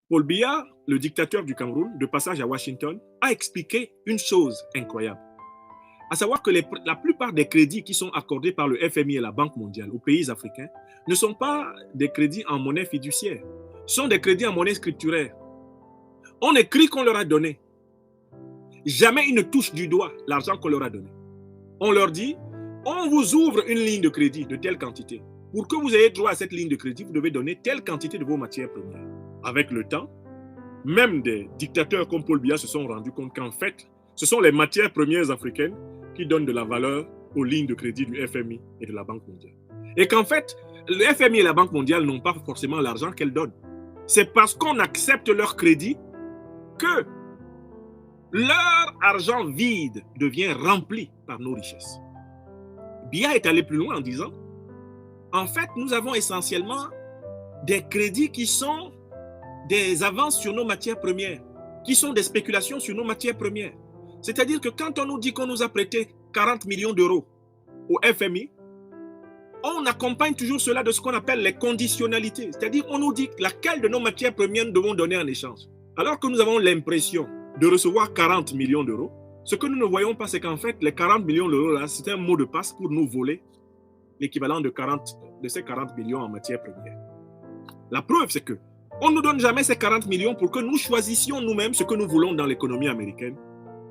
Paul Biya, le dictateur du Cameroun, de passage à Washington, a expliqué une chose incroyable. À savoir que la plupart des crédits qui sont accordés par le FMI et la Banque mondiale aux pays africains ne sont pas des crédits en monnaie fiduciaire, sont des crédits en monnaie scripturaire. On écrit qu'on leur a donné. Jamais ils ne touchent du doigt l'argent qu'on leur a donné. On leur dit, on vous ouvre une ligne de crédit de telle quantité. Pour que vous ayez droit à cette ligne de crédit, vous devez donner telle quantité de vos matières premières. Avec le temps, même des dictateurs comme Paul Biya se sont rendus compte qu'en fait, ce sont les matières premières africaines qui donnent de la valeur aux lignes de crédit du FMI et de la Banque mondiale. Et qu'en fait, le FMI et la Banque mondiale n'ont pas forcément l'argent qu'elles donnent. C'est parce qu'on accepte leur crédit que leur argent vide devient rempli par nos richesses. Biya est allé plus loin en disant, en fait, nous avons essentiellement des crédits qui sont des avances sur nos matières premières, qui sont des spéculations sur nos matières premières. C'est-à-dire que quand on nous dit qu'on nous a prêté 40 millions d'euros au FMI, on accompagne toujours cela de ce qu'on appelle les conditionnalités. C'est-à-dire on nous dit laquelle de nos matières premières nous devons donner en échange. Alors que nous avons l'impression de recevoir 40 millions d'euros, ce que nous ne voyons pas, c'est qu'en fait, les 40 millions d'euros, là, c'est un mot de passe pour nous voler l'équivalent de ces 40 millions en matières premières. La preuve, c'est que on ne nous donne jamais ces 40 millions pour que nous choisissions nous-mêmes ce que nous voulons dans l'économie américaine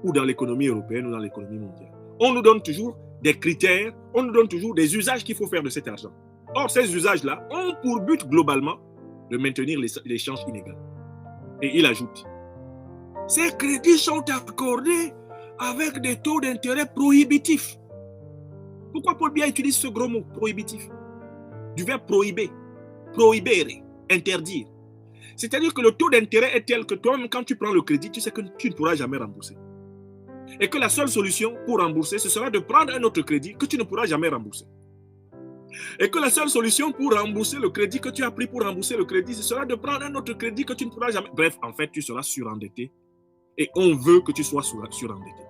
ou dans l'économie européenne ou dans l'économie mondiale. On nous donne toujours des critères, on nous donne toujours des usages qu'il faut faire de cet argent. Or, ces usages-là ont pour but globalement de maintenir l'échange inégal. Et il ajoute, ces crédits sont accordés avec des taux d'intérêt prohibitifs. Pourquoi Paul Biya utilise ce gros mot, prohibitif? Du verbe prohiber, prohibere, interdire. C'est-à-dire que le taux d'intérêt est tel que toi-même, quand tu prends le crédit, tu sais que tu ne pourras jamais rembourser. Et que la seule solution pour rembourser, ce sera de prendre un autre crédit que tu ne pourras jamais rembourser. Et que la seule solution pour rembourser le crédit que tu as pris pour rembourser le crédit, ce sera de prendre un autre crédit que tu ne pourras jamais... Bref, en fait, tu seras surendetté. Et on veut que tu sois surendetté.